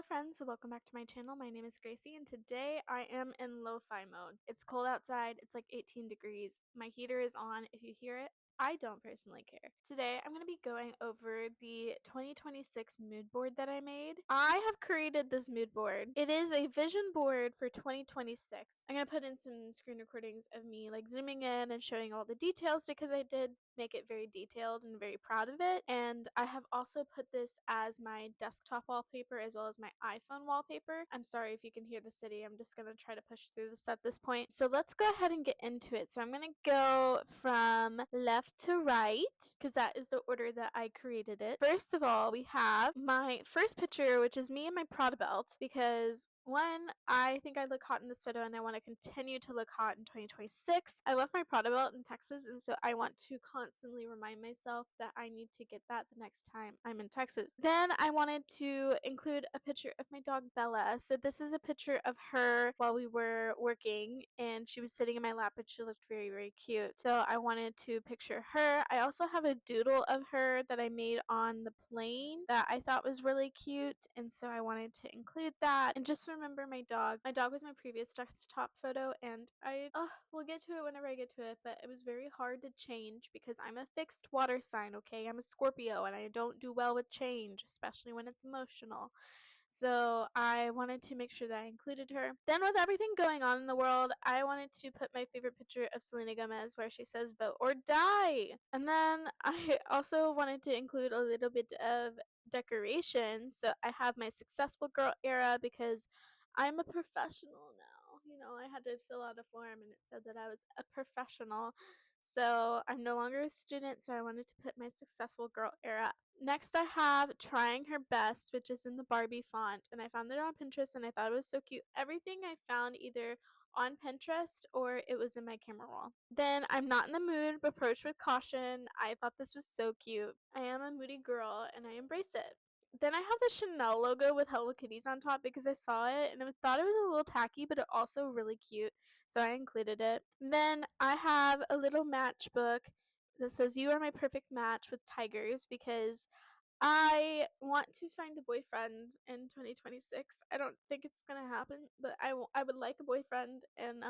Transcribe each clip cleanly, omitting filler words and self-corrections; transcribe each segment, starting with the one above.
friends, welcome back to my channel. My name is Gracie and today I am in lo-fi mode. It's cold outside, it's like 18 degrees. My heater is on. If you hear it, I don't personally care. Today I'm going to be going over the 2026 mood board that I made. I have created this mood board. It is a vision board for 2026. I'm going to put in some screen recordings of me like zooming in and showing all the details because I did make it very detailed and very proud of it. And I have also put this as my desktop wallpaper as well as my iPhone wallpaper. I'm sorry if you can hear the city. I'm just going to try to push through this at this point. So let's go ahead and get into it. So I'm going to go from left to right because that is the order that I created it. First of all, we have my first picture, which is me and my Prada belt, because one, I think I look hot in this photo and I want to continue to look hot in 2026. I left my Prada belt in Texas, and so I want to constantly remind myself that I need to get that the next time I'm in Texas. Then I wanted to include a picture of my dog Bella. So this is a picture of her while we were working and she was sitting in my lap and she looked very, very cute. So I wanted to picture her. I also have a doodle of her that I made on the plane that I thought was really cute, and so I wanted to include that. And just remember my dog. My dog was my previous desktop photo, and we'll get to it whenever I get to it, but it was very hard to change because I'm a fixed water sign, okay? I'm a Scorpio, and I don't do well with change, especially when it's emotional. So I wanted to make sure that I included her. Then with everything going on in the world, I wanted to put my favorite picture of Selena Gomez where she says vote or die. And then I also wanted to include a little bit of decoration. So I have my successful girl era because I'm a professional now. You know, I had to fill out a form and it said that I was a professional. So I'm no longer a student, so I wanted to put my successful girl era. Next, I have Trying Her Best, which is in the Barbie font, and I found it on Pinterest and I thought it was so cute. Everything I found either on Pinterest or it was in my camera roll. Then I'm Not in the Mood, but Approach with Caution. I thought this was so cute. I am a moody girl and I embrace it. Then I have the Chanel logo with Hello Kitties on top because I saw it and I thought it was a little tacky, but it also really cute, so I included it. Then I have a little matchbook that says "You are my perfect match" with tigers because I want to find a boyfriend in 2026. I don't think it's gonna happen, but I would like a boyfriend, and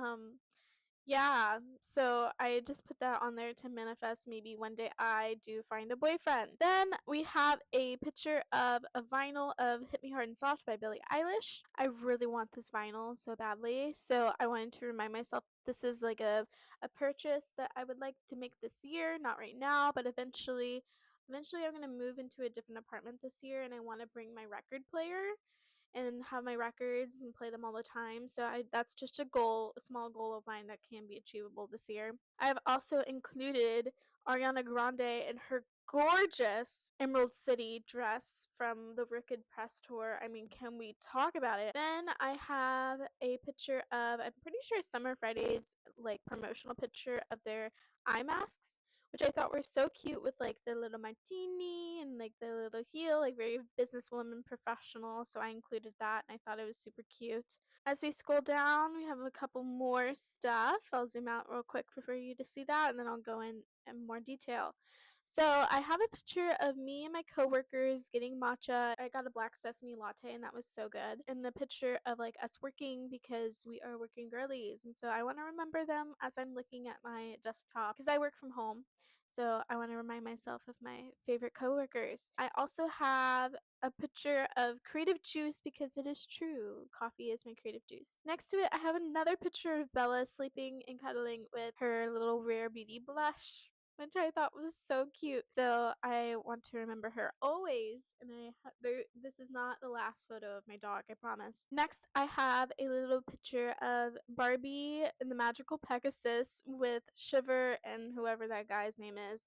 yeah, so I just put that on there to manifest maybe one day I do find a boyfriend. Then we have a picture of a vinyl of Hit Me Hard and Soft by Billie Eilish. I really want this vinyl so badly, so I wanted to remind myself this is like a purchase that I would like to make this year, not right now, but eventually. Eventually I'm going to move into a different apartment this year and I want to bring my record player and have my records and play them all the time. So that's just a goal, a small goal of mine that can be achievable this year. I've also included Ariana Grande in her gorgeous Emerald City dress from the Wicked Press tour. I mean, can we talk about it? Then I have a picture of, I'm pretty sure Summer Fridays, like promotional picture of their eye masks, which I thought were so cute with like the little martini and like the little heel, like very businesswoman professional. So I included that and I thought it was super cute. As we scroll down, we have a couple more stuff. I'll zoom out real quick for you to see that and then I'll go in more detail. So I have a picture of me and my coworkers getting matcha. I got a black sesame latte and that was so good. And a picture of like us working because we are working girlies. And so I want to remember them as I'm looking at my desktop because I work from home. So I want to remind myself of my favorite coworkers. I also have a picture of creative juice because it is true. Coffee is my creative juice. Next to it, I have another picture of Bella sleeping and cuddling with her little Rare Beauty blush, which I thought was so cute. So I want to remember her always. And this is not the last photo of my dog, I promise. Next, I have a little picture of Barbie and the Magical Pegasus with Shiver and whoever that guy's name is.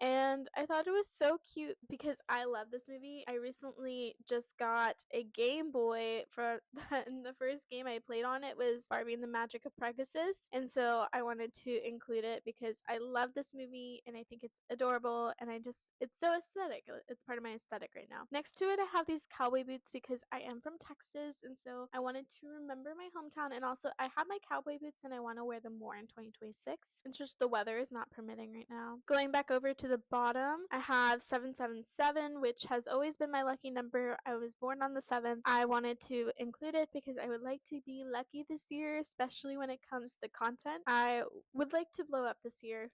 And I thought it was so cute because I love this movie. I recently just got a Game Boy and the first game I played on it was Barbie and the Magic of Pegasus. And so I wanted to include it because I love this movie and I think it's adorable and it's so aesthetic. It's part of my aesthetic right now. Next to it, I have these cowboy boots because I am from Texas and so I wanted to remember my hometown, and also I have my cowboy boots and I want to wear them more in 2026. It's just the weather is not permitting right now. Going back over to the bottom, I have 777, which has always been my lucky number. I was born on the 7th. I wanted to include it because I would like to be lucky this year, especially when it comes to content. I would like to blow up this year.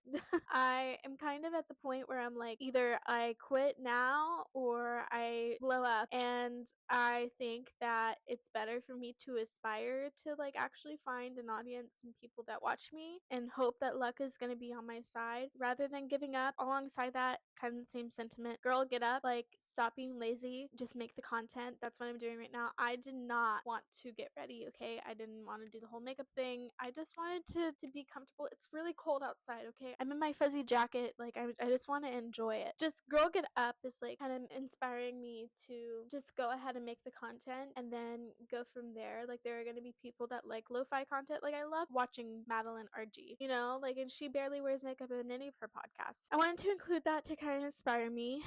I am kind of at the point where I'm like, either I quit now or I blow up, and I think that it's better for me to aspire to like actually find an audience and people that watch me and hope that luck is going to be on my side rather than giving up. Alongside that, kind of the same sentiment. Girl, get up. Like, stop being lazy. Just make the content. That's what I'm doing right now. I did not want to get ready, okay? I didn't want to do the whole makeup thing. I just wanted to be comfortable. It's really cold outside, okay? I'm in my fuzzy jacket. Like, I just want to enjoy it. Just girl, get up is like kind of inspiring me to just go ahead and make the content and then go from there. Like, there are going to be people that like lo-fi content. Like, I love watching Madeline R.g, you know, like, and she barely wears makeup in any of her podcasts. I wanted to include that to kind of inspire me.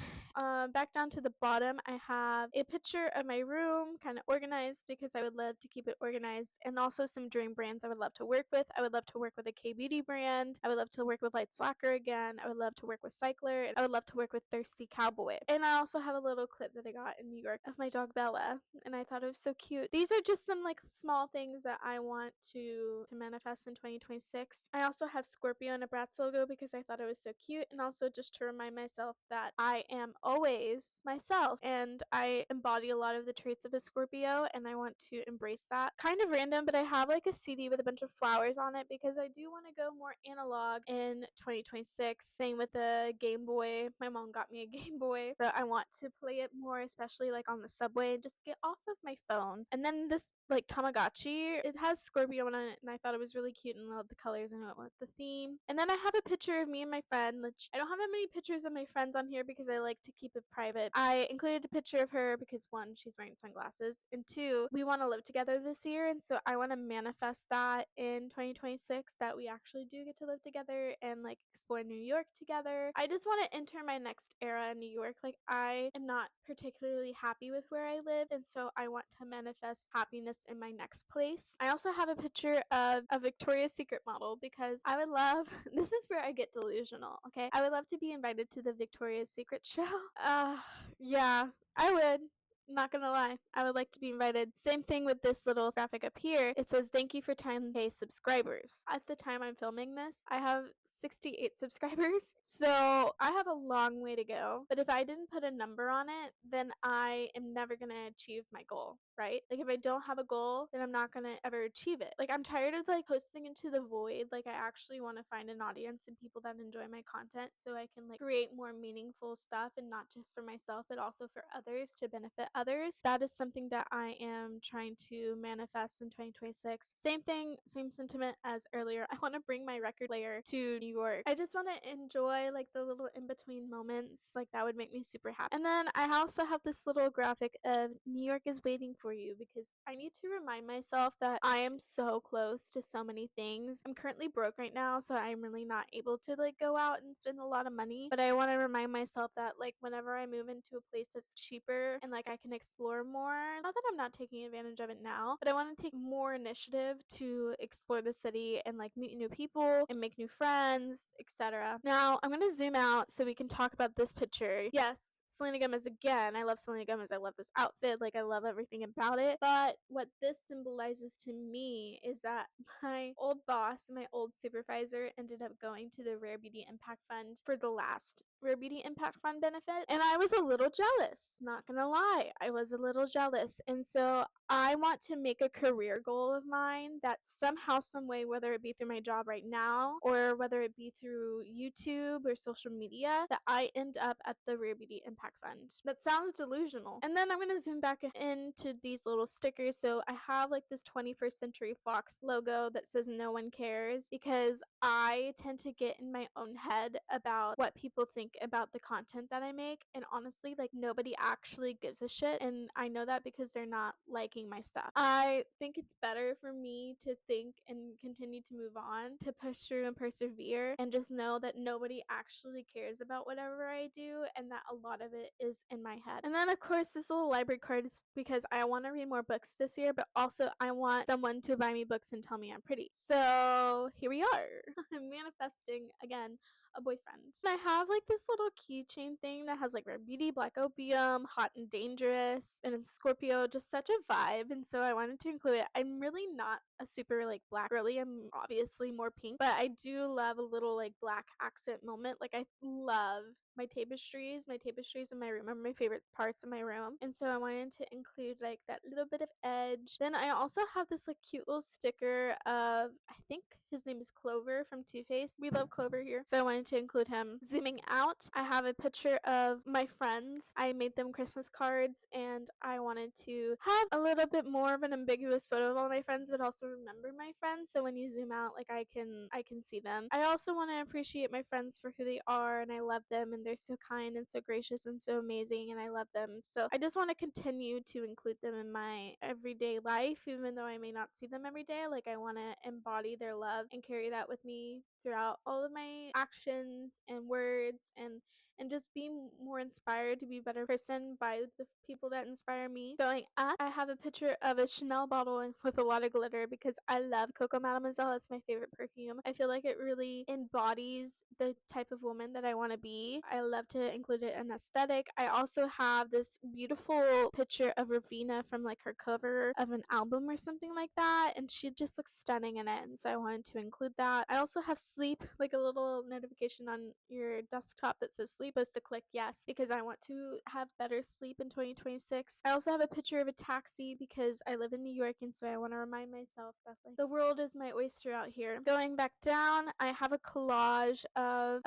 Back down to the bottom, I have a picture of my room kind of organized because I would love to keep it organized, and also some dream brands I would love to work with. I would love to work with a K-beauty brand. I would love to work with Light Slacker again. I would love to work with Cycler. And I would love to work with Thirsty Cowboy. And I also have a little clip that I got in New York of my dog Bella, and I thought it was so cute. These are just some like small things that I want to manifest in 2026. I also have Scorpio and a Bratz logo because I thought it was so cute, and also just to remind myself that I am always myself and I embody a lot of the traits of a Scorpio, and I want to embrace that. Kind of random, but I have like a CD with a bunch of flowers on it because I do want to go more analog in 2026. Same with the Game Boy. My mom got me a Game Boy, so I want to play it more, especially like on the subway, and just get off of my phone. And then this like Tamagotchi, it has Scorpio on it, and I thought it was really cute and loved the colors and went with the theme. And then I have a picture of me and my friend, which I don't have that many pictures of my friends on here because I like to keep it private. I included a picture of her because one, she's wearing sunglasses, and two, we want to live together this year, and so I want to manifest that in 2026, that we actually do get to live together and like explore New York together. I just want to enter my next era in New York. Like, I am not particularly happy with where I live, and so I want to manifest happiness in my next place. I also have a picture of a Victoria's Secret model because I would love this is where I get delusional, okay? I would love to be invited to the Victoria's Secret show. Yeah, I would. Not gonna lie, I would like to be invited. Same thing with this little graphic up here. It says, thank you for 10K subscribers. At the time I'm filming this, I have 68 subscribers. So I have a long way to go. But if I didn't put a number on it, then I am never gonna achieve my goal, right? Like, if I don't have a goal, then I'm not gonna ever achieve it. Like, I'm tired of like posting into the void. Like, I actually want to find an audience and people that enjoy my content so I can like create more meaningful stuff, and not just for myself but also for others, to benefit others. That is something that I am trying to manifest in 2026. Same thing, same sentiment as earlier. I want to bring my record player to New York. I just want to enjoy like the little in-between moments. Like, that would make me super happy. And then I also have this little graphic of New York is waiting for you because I need to remind myself that I am so close to so many things. I'm currently broke right now, so I'm really not able to like go out and spend a lot of money, but I want to remind myself that like whenever I move into a place that's cheaper and like I can explore more, not that I'm not taking advantage of it now, but I want to take more initiative to explore the city and like meet new people and make new friends, etc. Now I'm going to zoom out so we can talk about this picture. Yes, Selena Gomez again. I love Selena Gomez. I love this outfit. Like, I love everything about it. But what this symbolizes to me is that my old boss, my old supervisor, ended up going to the Rare Beauty Impact Fund for the last Rare Beauty Impact Fund benefit. And I was a little jealous. Not gonna lie. I was a little jealous. And so I want to make a career goal of mine that somehow, some way, whether it be through my job right now or whether it be through YouTube or social media, that I end up at the Rare Beauty Impact Fund. That sounds delusional. And then I'm going to zoom back into these little stickers. So I have like this 21st Century Fox logo that says no one cares, because I tend to get in my own head about what people think about the content that I make. And honestly, like, nobody actually gives a shit. And I know that because they're not liking my stuff. I think it's better for me to think and continue to move on, to push through and persevere, and just know that nobody actually cares about whatever I do, and that a lot of it is in my head. And then, of course, this little library card is because I want to read more books this year, but also I want someone to buy me books and tell me I'm pretty. So here we are. I'm manifesting again a boyfriend. And I have like this little keychain thing that has like Rare Beauty, Black Opium, Hot and Dangerous, and it's Scorpio, just such a vibe. And so I wanted to include it. I'm really not a super like black girly. I'm obviously more pink, but I do love a little like black accent moment. Like I love my tapestries. My tapestries in my room are my favorite parts of my room. And so I wanted to include like that little bit of edge. Then I also have this like cute little sticker of, I think his name is Clover from Too Faced. We love Clover here. So I wanted to include him. Zooming out, I have a picture of my friends. I made them Christmas cards and I wanted to have a little bit more of an ambiguous photo of all my friends, but also remember my friends. So when you zoom out, like I can see them. I also want to appreciate my friends for who they are, and I love them, and they're so kind and so gracious and so amazing, and I love them. So I just want to continue to include them in my everyday life, even though I may not see them every day. Like I want to embody their love and carry that with me throughout all of my actions and words, and just being more inspired to be a better person by the people that inspire me. Going up, I have a picture of a Chanel bottle with a lot of glitter because I love Coco Mademoiselle. It's my favorite perfume. I feel like it really embodies the type of woman that I want to be. I love to include it in aesthetic. I also have this beautiful picture of Ravina from like her cover of an album or something like that, and she just looks stunning in it, and so I wanted to include that. I also have sleep, like a little notification on your desktop that says sleep, supposed to click yes because I want to have better sleep in 2026. I also have a picture of a taxi because I live in New York, and so I want to remind myself that like the world is my oyster out here. Going back down, I have a collage of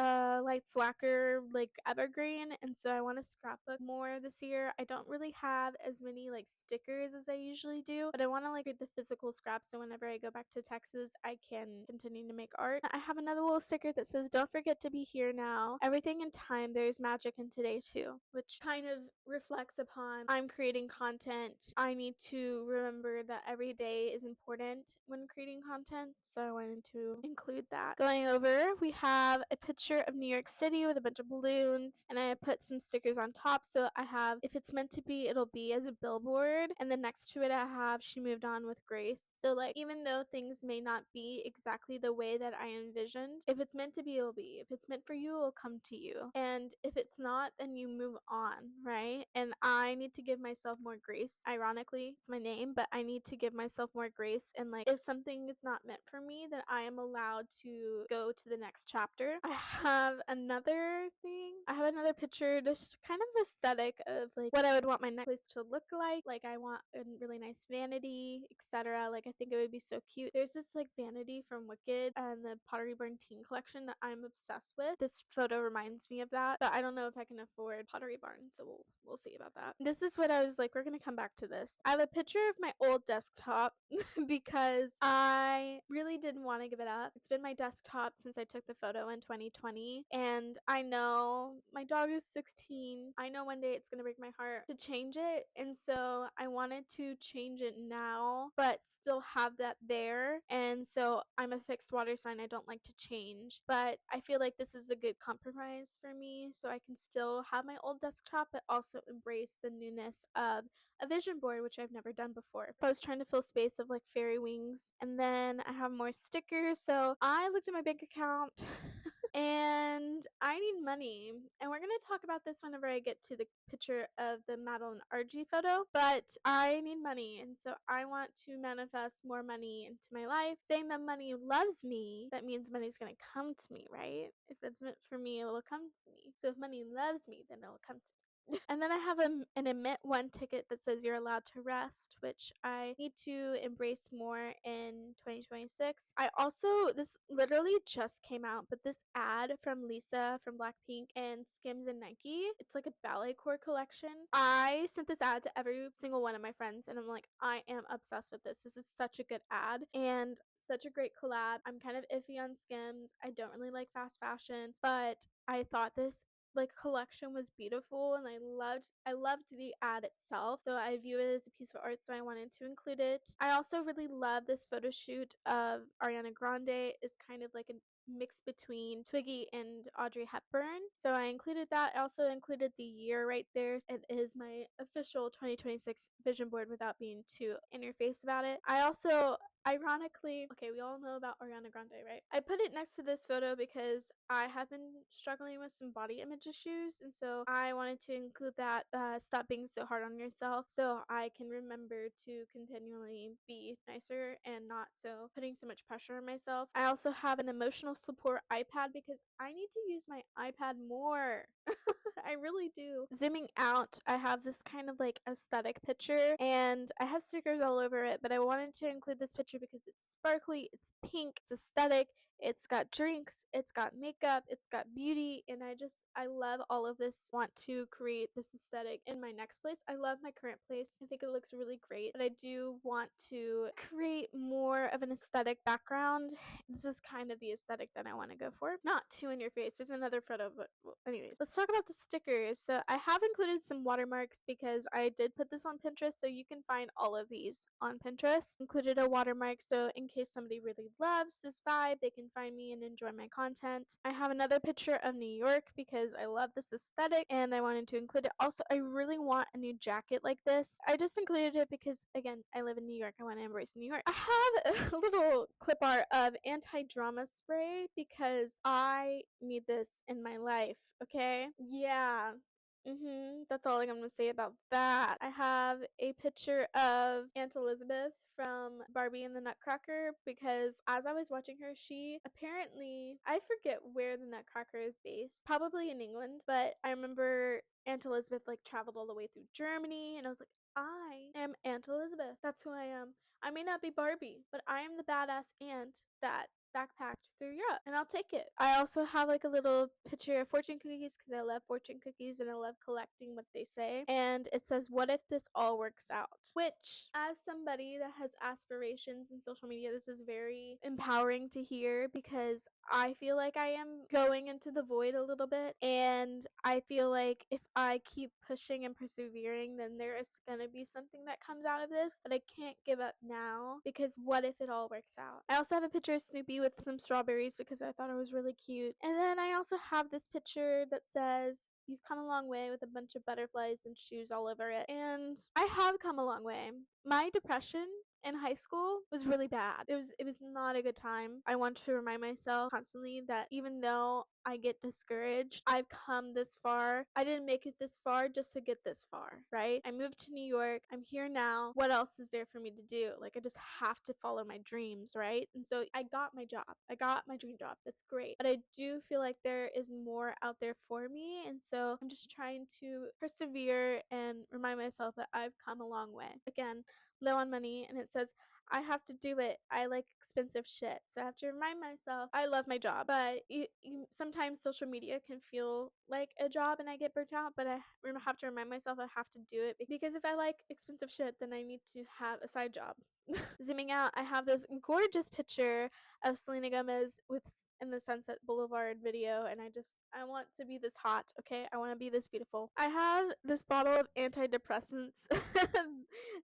like slacker like evergreen, and so I want to scrapbook more this year. I don't really have as many like stickers as I usually do, but I want to like read the physical scraps so whenever I go back to Texas I can continue to make art. I have another little sticker that says don't forget to be here now. Everything in time, there's magic in today too, which kind of reflects upon I'm creating content. I need to remember that every day is important when creating content, so I wanted to include that. Going over, we have a picture of New York City with a bunch of balloons, and I put some stickers on top. So I have if it's meant to be, it'll be as a billboard, and then next to it I have she moved on with grace. So like even though things may not be exactly the way that I envisioned, if it's meant to be, it'll be. If it's meant for you, it'll come to you. And if it's not, then you move on, right? And I need to give myself more grace. Ironically, it's my name, but I need to give myself more grace. And like, if something is not meant for me, then I am allowed to go to the next chapter. I have another thing. I have another picture, just kind of aesthetic of like what I would want my necklace to look like. Like, I want a really nice vanity, etc. Like, I think it would be so cute. There's this like vanity from Wicked and the Pottery Barn Teen Collection that I'm obsessed with. This photo reminds me of that, but I don't know if I can afford Pottery Barn, so we'll see about that. This is what I was like, we're gonna come back to this. I have a picture of my old desktop because I really didn't want to give it up. It's been my desktop since I took the photo in 2020, and I know my dog is 16. I know one day it's gonna break my heart to change it, and so I wanted to change it now, but still have that there. And so I'm a fixed water sign. I don't like to change, but I feel like this is a good compromise for me, so I can still have my old desktop, but also embrace the newness of a vision board, which I've never done before. I was trying to fill space of like fairy wings, and then I have more stickers. So I looked at my bank account and I need money. And we're going to talk about this whenever I get to the picture of the Madeline RG photo, but I need money. And so I want to manifest more money into my life. Saying that money loves me, that means money's going to come to me, right? If it's meant for me, it will come to me. So if money loves me, then it will come to me. And then I have an admit one ticket that says you're allowed to rest, which I need to embrace more in 2026. I also, this literally just came out, but this ad from Lisa from Blackpink and Skims and Nike, it's like a ballet core collection. I sent this ad to every single one of my friends, and I'm like, I am obsessed with this. This is such a good ad and such a great collab. I'm kind of iffy on Skims. I don't really like fast fashion, but I thought this like collection was beautiful, and I loved the ad itself, so I view it as a piece of art, so I wanted to include it. I also really love this photo shoot of Ariana Grande. Is kind of like a mix between Twiggy and Audrey Hepburn, so I included that. I also included the year right there. It is my official 2026 vision board without being too in your face about it. I also ironically, okay, we all know about Ariana Grande, right? I put it next to this photo because I have been struggling with some body image issues, and so I wanted to include that. Stop being so hard on yourself, so I can remember to continually be nicer and not so putting so much pressure on myself. I also have an emotional support iPad because I need to use my iPad more. I really do. Zooming out, I have this kind of like aesthetic picture and I have stickers all over it, but I wanted to include this picture because it's sparkly, it's pink, it's aesthetic, it's got drinks, it's got makeup, it's got beauty, and I love all of this. Want to create this aesthetic in my next place. I love my current place. I think it looks really great, but I do want to create more of an aesthetic background. This is kind of the aesthetic that I want to go for. Not too in your face. There's another photo, but well, anyways, let's talk about the stickers. So I have included some watermarks because I did put this on Pinterest, so you can find all of these on Pinterest. Included a watermark, so in case somebody really loves this vibe, they can find me and enjoy my content. I have another picture of New York because I love this aesthetic and I wanted to include it. Also, I really want a new jacket like this. I just included it because, again, I live in New York. I want to embrace New York. I have a little clip art of anti-drama spray because I need this in my life, okay? Yeah. That's all I'm gonna say about that. I have a picture of Aunt Elizabeth from Barbie and the Nutcracker because as I was watching her, she apparently, I forget where the Nutcracker is based, probably in England, but I remember Aunt Elizabeth like traveled all the way through Germany and I was like, I am Aunt Elizabeth. That's who I am. I may not be Barbie, but I am the badass aunt that backpacked through Europe, and I'll take it. I also have like a little picture of fortune cookies because I love fortune cookies and I love collecting what they say. And it says, "What if this all works out?" Which, as somebody that has aspirations in social media, this is very empowering to hear because I feel like I am going into the void a little bit, and I feel like if I keep pushing and persevering, then there is gonna be something that comes out of this, but I can't give up now because what if it all works out? I also have a picture of Snoopy with some strawberries because I thought it was really cute. And then I also have this picture that says, "You've come a long way," with a bunch of butterflies and shoes all over it. And I have come a long way. My depression in high school was really bad. It was not a good time. I want to remind myself constantly that even though I get discouraged, I've come this far. I didn't make it this far just to get this far, right? I moved to New York. I'm here now. What else is there for me to do? Like, I just have to follow my dreams, right? And so I got my job. I got my dream job. That's great. But I do feel like there is more out there for me. And so I'm just trying to persevere and remind myself that I've come a long way. Again, low on money, and it says, "I have to do it. I like expensive shit." So I have to remind myself I love my job. But sometimes social media can feel like a job and I get burnt out, but I have to remind myself I have to do it because if I like expensive shit, then I need to have a side job. Zooming out, I have this gorgeous picture of Selena Gomez in the Sunset Boulevard video, and I want to be this hot, okay? I want to be this beautiful. I have this bottle of antidepressants,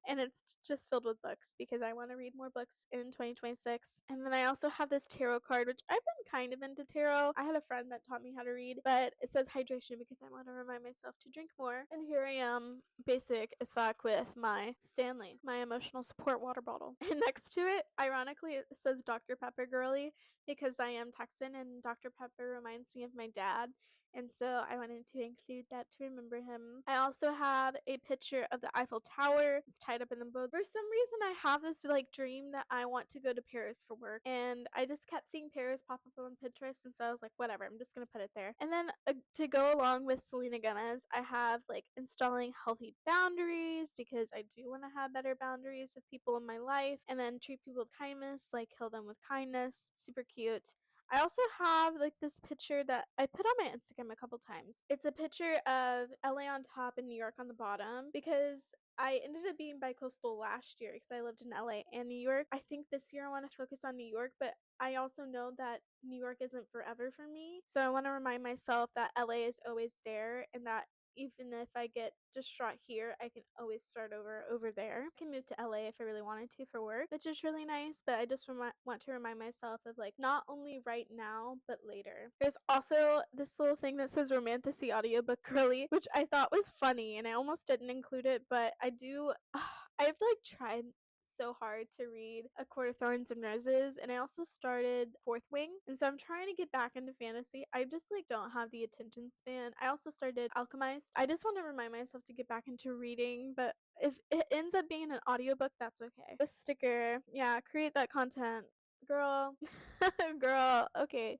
and it's just filled with books because I want to read more books in 2026. And then I also have this tarot card, which I've been kind of into tarot. I had a friend that taught me how to read, but it says hydration because I want to remind myself to drink more. And here I am, basic as fuck, with my Stanley, my emotional support water bottle. And next to it, ironically, it says Dr. Pepper Girly because I am Texan and Dr. Pepper reminds me of my dad. And so I wanted to include that to remember him. I also have a picture of the Eiffel Tower. It's tied up in a bow. For some reason, I have this like dream that I want to go to Paris for work. And I just kept seeing Paris pop up on Pinterest. And so I was like, whatever, I'm just going to put it there. And then to go along with Selena Gomez, I have like installing healthy boundaries because I do want to have better boundaries with people in my life. And then treat people with kindness, like kill them with kindness. Super cute. I also have like this picture that I put on my Instagram a couple times. It's a picture of LA on top and New York on the bottom because I ended up being bi-coastal last year because I lived in LA and New York. I think this year I want to focus on New York, but I also know that New York isn't forever for me. So I want to remind myself that LA is always there and that even if I get distraught here, I can always start over there. I can move to LA if I really wanted to for work, which is really nice, but I just want to remind myself of like not only right now, but later. There's also this little thing that says Romantasy audiobook girly, which I thought was funny and I almost didn't include it, but I do I've like tried so hard to read A Court of Thorns and Roses, and I also started Fourth Wing, and so I'm trying to get back into fantasy. I just like don't have the attention span. I also started Alchemist. I just want to remind myself to get back into reading, but if it ends up being an audiobook, that's okay. The sticker, yeah, create that content. Girl, girl, okay.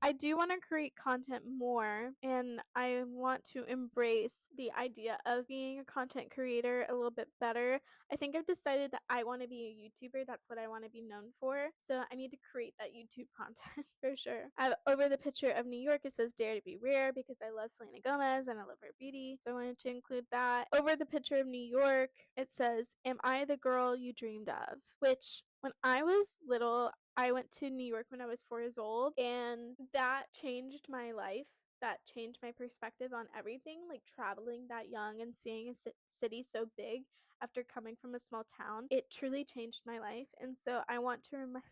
I do want to create content more, and I want to embrace the idea of being a content creator a little bit better. I think I've decided that I want to be a YouTuber. That's what I want to be known for. So I need to create that YouTube content for sure. Over the picture of New York, it says Dare to be Rare because I love Selena Gomez and I love her beauty. So I wanted to include that. Over the picture of New York, it says, Am I the girl you dreamed of? Which when I was little, I went to New York when I was 4 years old, and that changed my life. That changed my perspective on everything, like traveling that young and seeing a city so big after coming from a small town. It truly changed my life, and so I want to remind.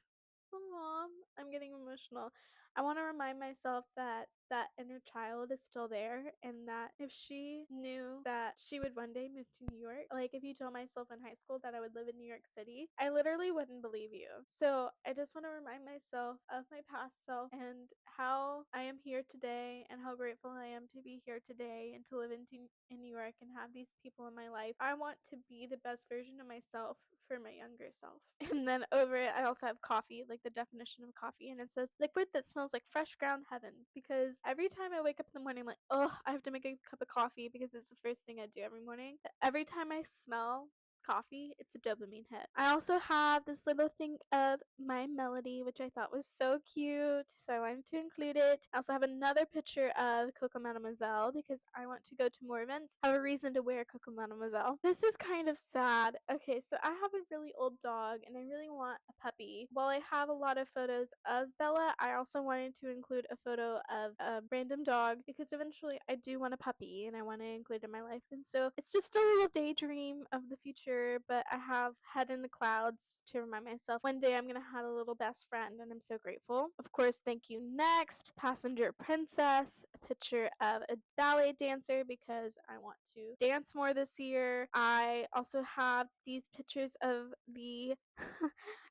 Mom, I'm getting emotional. I want to remind myself that that inner child is still there, and that if she knew that she would one day move to New York, like if you told myself in high school that I would live in New York City, I literally wouldn't believe you. So I just want to remind myself of my past self and how I am here today and how grateful I am to be here today and to live in New York and have these people in my life. I want to be the best version of myself for my younger self. And then over it, I also have coffee, like the definition of coffee, and it says liquid that smells like fresh ground heaven. Because every time I wake up in the morning, I'm like, oh, I have to make a cup of coffee because it's the first thing I do every morning. But every time I smell coffee, it's a dopamine hit. I also have this little thing of my melody, which I thought was so cute, so I wanted to include it. I also have another picture of Coco Mademoiselle because I want to go to more events, have a reason to wear Coco Mademoiselle. This is kind of sad. Okay, so I have a really old dog and I really want a puppy. While I have a lot of photos of Bella, I also wanted to include a photo of a random dog because eventually I do want a puppy and I want to include it in my life. And so it's just a little daydream of the future, but I have head in the clouds to remind myself one day I'm going to have a little best friend, and I'm so grateful. Of course, thank you next. Passenger Princess, a picture of a ballet dancer because I want to dance more this year. I also have these pictures of the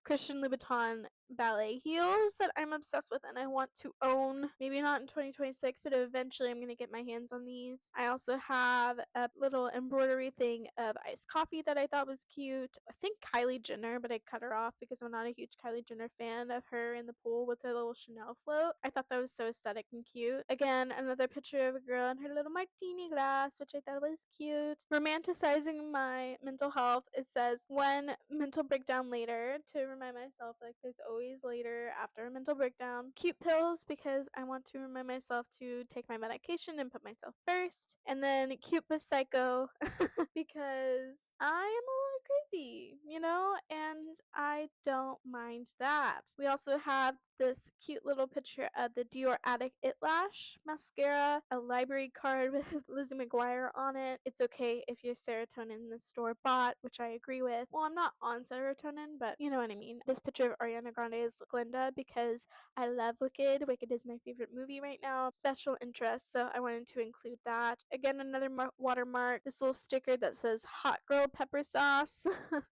Christian Louboutin ballet heels that I'm obsessed with and I want to own. Maybe not in 2026, but eventually I'm going to get my hands on these. I also have a little embroidery thing of iced coffee that I thought was cute. I think Kylie Jenner, but I cut her off because I'm not a huge Kylie Jenner fan of her in the pool with her little Chanel float. I thought that was so aesthetic and cute. Again, another picture of a girl in her little martini glass, which I thought was cute. Romanticizing my mental health, it says one mental breakdown later to remind myself like there's always later after a mental breakdown. Cute pills because I want to remind myself to take my medication and put myself first. And then cute but psycho because I am a little crazy, you know, and I don't mind that. We also have this cute little picture of the Dior Addict It Lash mascara, a library card with Lizzie McGuire on it. It's okay if your serotonin in the store bought, which I agree with. Well, I'm not on serotonin, but you know what I mean. This picture of Ariana Grande's Glinda because I love Wicked. Wicked is my favorite movie right now. Special interest, so I wanted to include that. Again, another watermark. This little sticker that says Hot Girl Pepper Sauce.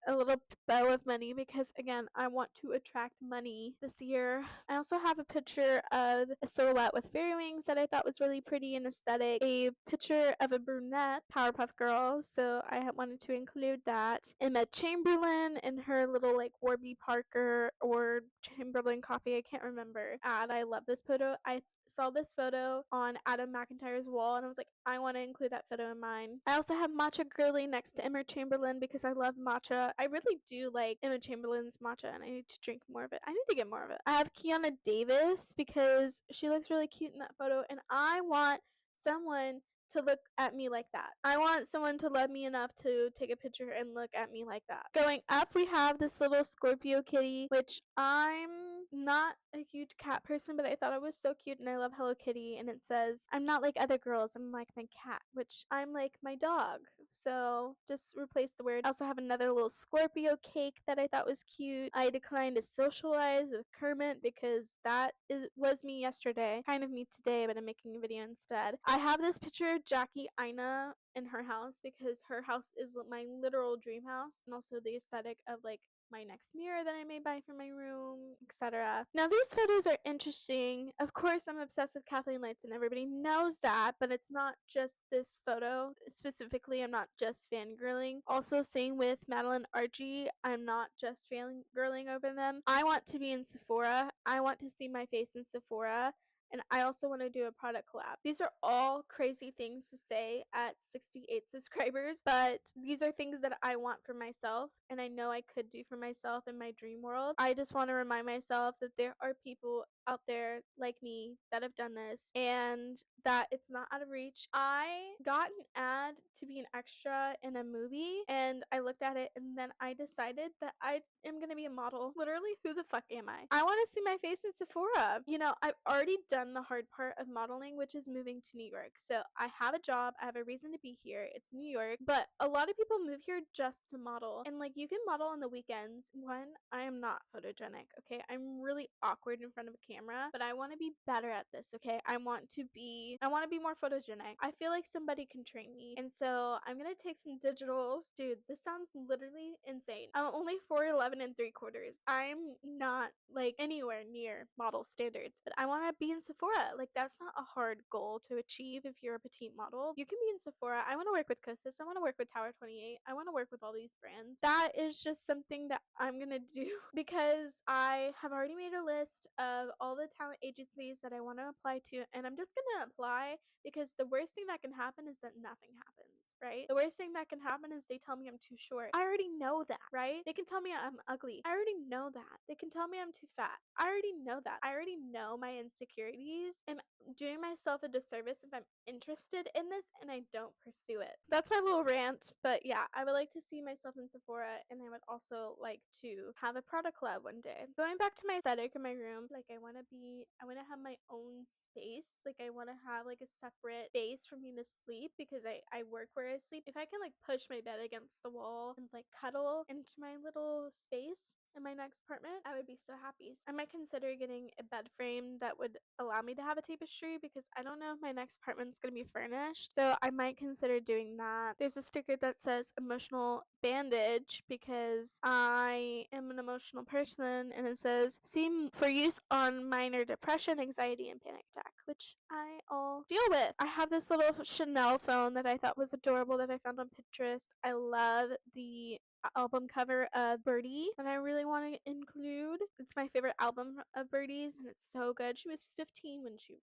A little bow of money because, again, I want to attract money this year. I also have a picture of a silhouette with fairy wings that I thought was really pretty and aesthetic. A picture of a brunette Powerpuff Girl, so I wanted to include that. Emma Chamberlain and her little like Warby Parker or Chamberlain coffee, I can't remember. And I love this photo. I saw this photo on Adam McIntyre's wall and I was like, I want to include that photo in mine. I also have Matcha Girly next to Emma Chamberlain because I love matcha. I really do like Emma Chamberlain's matcha and I need to drink more of it. I need to get more of it. I have Kiana Davis because she looks really cute in that photo and I want someone to look at me like that. I want someone to love me enough to take a picture and look at me like that. Going up, we have this little Scorpio kitty, which I'm not a huge cat person, but I thought it was so cute and I love Hello Kitty. And it says, I'm not like other girls, I'm like my cat, which I'm like my dog. So just replace the word. I also have another little Scorpio cake that I thought was cute. I declined to socialize with Kermit because that was me yesterday. Kind of me today, but I'm making a video instead. I have this picture put Jackie Ina in her house because her house is my literal dream house, and also the aesthetic of like my next mirror that I may buy for my room, etc. Now these photos are interesting. Of course, I'm obsessed with Kathleen Lights and everybody knows that, but it's not just this photo. Specifically, I'm not just fangirling. Also, same with Madeline Archie. I'm not just fangirling over them. I want to be in Sephora. I want to see my face in Sephora. And I also want to do a product collab. These are all crazy things to say at 68 subscribers, but these are things that I want for myself and I know I could do for myself in my dream world. I just want to remind myself that there are people out there like me that have done this and that it's not out of reach. I got an ad to be an extra in a movie and I looked at it and then I decided that I am going to be a model. Literally, who the fuck am I? I want to see my face in Sephora. You know, I've already done the hard part of modeling, which is moving to New York. So I have a job, I have a reason to be here. It's New York, but a lot of people move here just to model. And like you can model on the weekends. One, I am not photogenic, okay? I'm really awkward in front of a camera, but I want to be better at this, okay? I want to be more photogenic. I feel like somebody can train me. And so I'm going to take some digitals. Dude, this sounds literally insane. I'm only 4'11" and 3/4. I'm not like anywhere near model standards, but I want to be in Sephora. Like that's not a hard goal to achieve if you're a petite model. You can be in Sephora. I want to work with Kosas. I want to work with Tower 28. I want to work with all these brands. That is just something that I'm going to do because I have already made a list of all the talent agencies that I want to apply to, and I'm just going to apply because the worst thing that can happen is that nothing happens, right? The worst thing that can happen is they tell me I'm too short. I already know that, right? They can tell me I'm ugly. I already know that. They can tell me I'm too fat. I already know that. I already know my insecurities. I'm doing myself a disservice if I'm interested in this and I don't pursue it. That's my little rant, but yeah, I would like to see myself in Sephora and I would also like to have a product collab one day. Going back to my aesthetic in my room, like I want to have my own space. Like I want to have like a separate space for me to sleep because I work where I sleep. If I can like push my bed against the wall and like cuddle into my little space in my next apartment, I would be so happy. So I might consider getting a bed frame that would allow me to have a tapestry because I don't know if my next apartment's gonna be furnished. So I might consider doing that. There's a sticker that says emotional bandage because I am an emotional person and it says see for use on minor depression, anxiety, and panic attack, which I all deal with. I have this little Chanel phone that I thought was adorable that I found on Pinterest. I love the album cover of Birdie that I really want to include. It's my favorite album of Birdie's and it's so good. She was 15 when she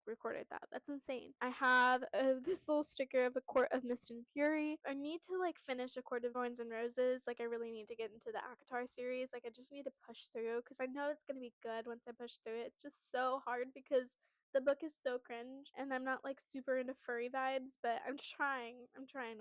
recorded that. That's insane. I have this little sticker of A Court of Mist and Fury. I need to like finish A Court of Thorns and Roses. Like I really need to get into the ACOTAR series. Like I just need to push through because I know it's gonna be good once I push through it. It's just so hard because the book is so cringe and I'm not like super into furry vibes, but I'm trying,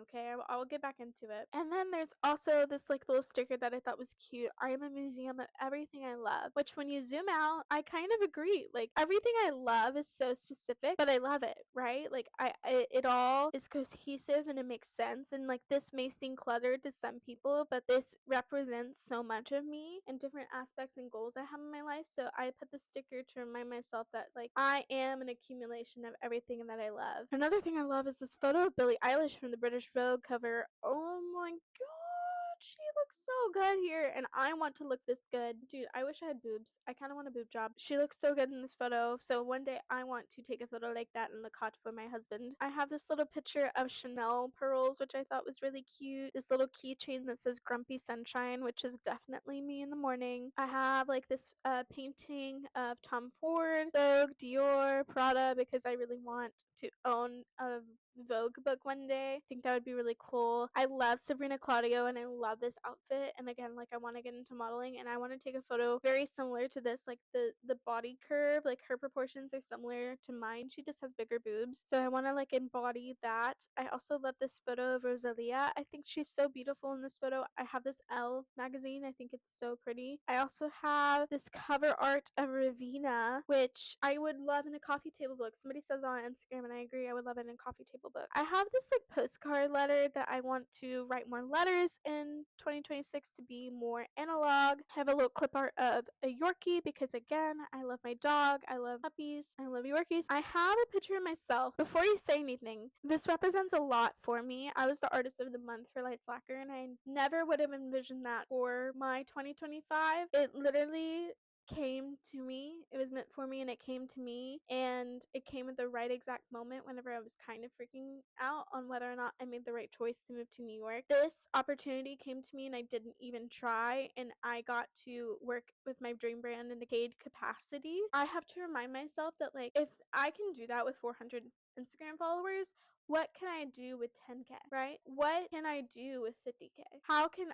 okay? I'll get back into it. And then there's also this like little sticker that I thought was cute. I am a museum of everything I love, which when you zoom out, I kind of agree. Like everything I love is so specific, but I love it, right? Like it all is cohesive and it makes sense. And like this may seem cluttered to some people, but this represents so much of me and different aspects and goals I have in my life. So I put the sticker to remind myself that like I am an accumulation of everything that I love. Another thing I love is this photo of Billie Eilish from the British Vogue cover. Oh my god, she looks so good here, and I want to look this good. Dude, I wish I had boobs. I kind of want a boob job. She looks so good in this photo, so one day I want to take a photo like that and look hot for my husband. I have this little picture of Chanel pearls, which I thought was really cute. This little keychain that says Grumpy Sunshine, which is definitely me in the morning. I have like this painting of Tom Ford, Vogue, Dior, Prada, because I really want to own a Vogue book one day. I think that would be really cool. I love Sabrina Claudio and I love this outfit. And again, like I want to get into modeling and I want to take a photo very similar to this. Like the body curve, like her proportions are similar to mine. She just has bigger boobs. So I want to like embody that. I also love this photo of Rosalia. I think she's so beautiful in this photo. I have this Elle magazine. I think it's so pretty. I also have this cover art of Ravina, which I would love in a coffee table book. Somebody said that on Instagram and I agree. I would love it in a coffee table Fable book. I have this like postcard letter that I want to write more letters in 2026 to be more analog. I have a little clip art of a Yorkie because again, I love my dog, I love puppies, I love Yorkies. I have a picture of myself. Before you say anything, this represents a lot for me. I was the artist of the month for Light Slacker and I never would have envisioned that for my 2025. It literally came to me. It was meant for me and it came to me, and it came at the right exact moment whenever I was kind of freaking out on whether or not I made the right choice to move to New York. This opportunity came to me and I didn't even try, and I got to work with my dream brand in a paid capacity. I have to remind myself that like if I can do that with 400 Instagram followers, what can I do with 10K, right? What can I do with 50K? How can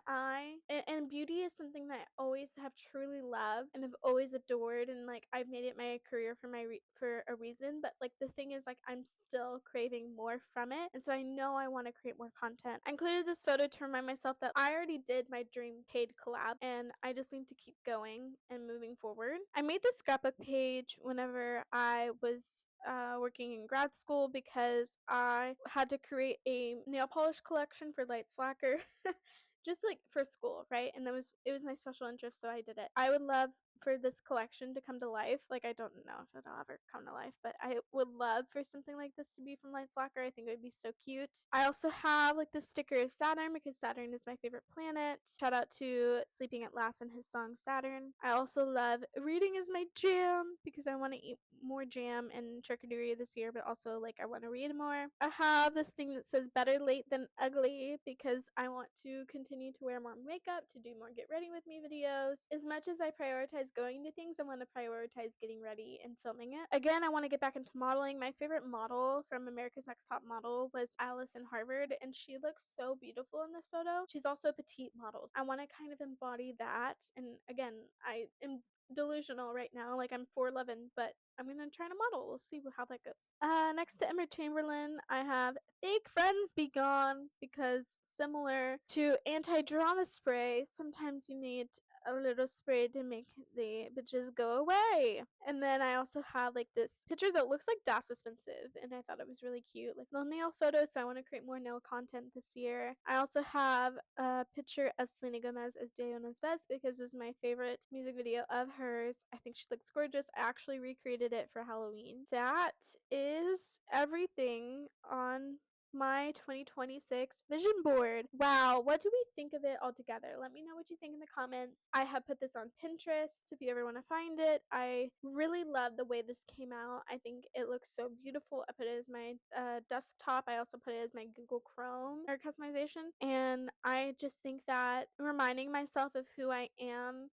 and beauty is something that I always have truly loved and have always adored, and like I've made it my career for a reason, but like the thing is like I'm still craving more from it, and so I know I want to create more content. I included this photo to remind myself that I already did my dream paid collab and I just need to keep going and moving forward. I made this scrapbook page whenever I was working in grad school because I had to create a nail polish collection for Light Slacker. Just like for school, right? And it was my special interest, so I did it. I would love for this collection to come to life. Like I don't know if it'll ever come to life, but I would love for something like this to be from Light Slacker. I think it would be so cute. I also have like this sticker of Saturn because Saturn is my favorite planet. Shout out to Sleeping at Last and his song Saturn. I also love reading is my jam because I want to eat more jam and charcuterie this year, but also like I want to read more. I have this thing that says better late than ugly because I want to continue to wear more makeup, to do more get ready with me videos. As much as I prioritize going to things, I want to prioritize getting ready and filming it. Again, I want to get back into modeling. My favorite model from America's Next Top Model was Alice in Harvard, and she looks so beautiful in this photo. She's also a petite model. I want to kind of embody that, and again, I am delusional right now. Like I'm 4'11", but I'm gonna try to model. We'll see how that goes. Next to Emma Chamberlain, I have Fake Friends Be Gone because similar to anti-drama spray, sometimes you need a little spray to make the bitches go away. And then I also have like this picture that looks like Das Expensive, and I thought it was really cute. Like little nail photos, so I want to create more nail content this year. I also have a picture of Selena Gomez as Diona's Best because it's my favorite music video of hers. I think she looks gorgeous. I actually recreated it for Halloween. That is everything on my 2026 vision board. Wow, what do we think of it all together? Let me know what you think in the comments. I have put this on Pinterest if you ever want to find it. I really love the way this came out. I think it looks so beautiful. I put it as my desktop. I also put it as my Google Chrome or customization. And I just think that reminding myself of who I am,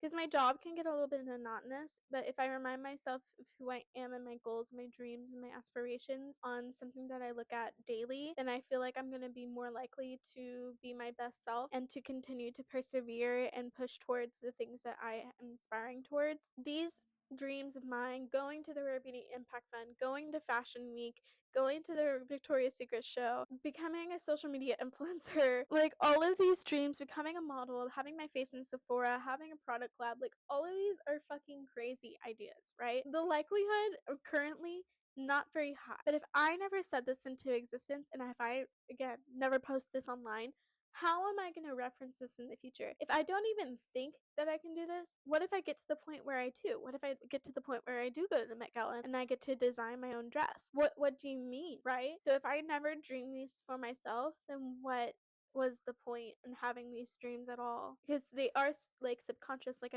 because my job can get a little bit monotonous, but if I remind myself of who I am and my goals, my dreams, and my aspirations on something that I look at daily, then I feel like I'm going to be more likely to be my best self and to continue to persevere and push towards the things that I am aspiring towards. These dreams of mine, going to the Rare Beauty Impact Fund, going to Fashion Week, going to the Victoria's Secret show, becoming a social media influencer, like all of these dreams, becoming a model, having my face in Sephora, having a product collab, like all of these are fucking crazy ideas, right? The likelihood are currently not very high. But if I never said this into existence and if I, again, never post this online, how am I going to reference this in the future? If I don't even think that I can do this, what if I get to the point where I do? What if I get to the point where I do go to the Met Gala and I get to design my own dress? What do you mean, right? So if I never dream these for myself, then what was the point in having these dreams at all? Because they are like subconscious. Like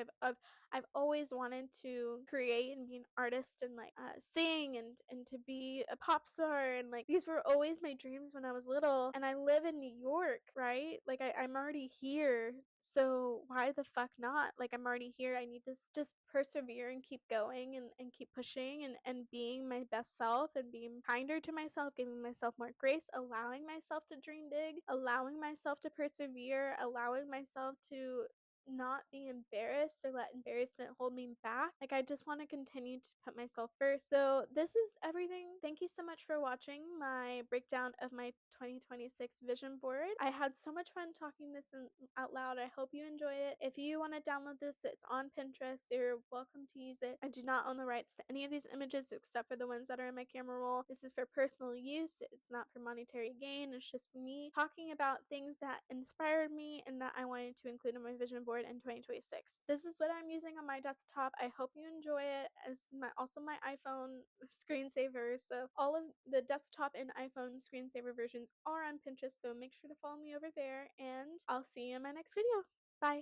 I've always wanted to create and be an artist and like sing and to be a pop star, and like these were always my dreams when I was little. And I live in New York, right? Like I'm already here, so why the fuck not? Like I'm already here. I need to just persevere and keep going and keep pushing and being my best self and being kinder to myself, giving myself more grace, allowing myself to dream big, allowing myself to persevere, allowing myself to not be embarrassed or let embarrassment hold me back. Like, I just want to continue to put myself first. So this is everything. Thank you so much for watching my breakdown of my 2026 vision board. I had so much fun talking this out loud. I hope you enjoy it. If you want to download this, it's on Pinterest. You're welcome to use it. I do not own the rights to any of these images except for the ones that are in my camera roll. This is for personal use. It's not for monetary gain. It's just me talking about things that inspired me and that I wanted to include in my vision board in 2026. This is what I'm using on my desktop. I hope you enjoy it. As also my iPhone screensaver. So all of the desktop and iPhone screensaver versions are on Pinterest. So make sure to follow me over there, and I'll see you in my next video. Bye.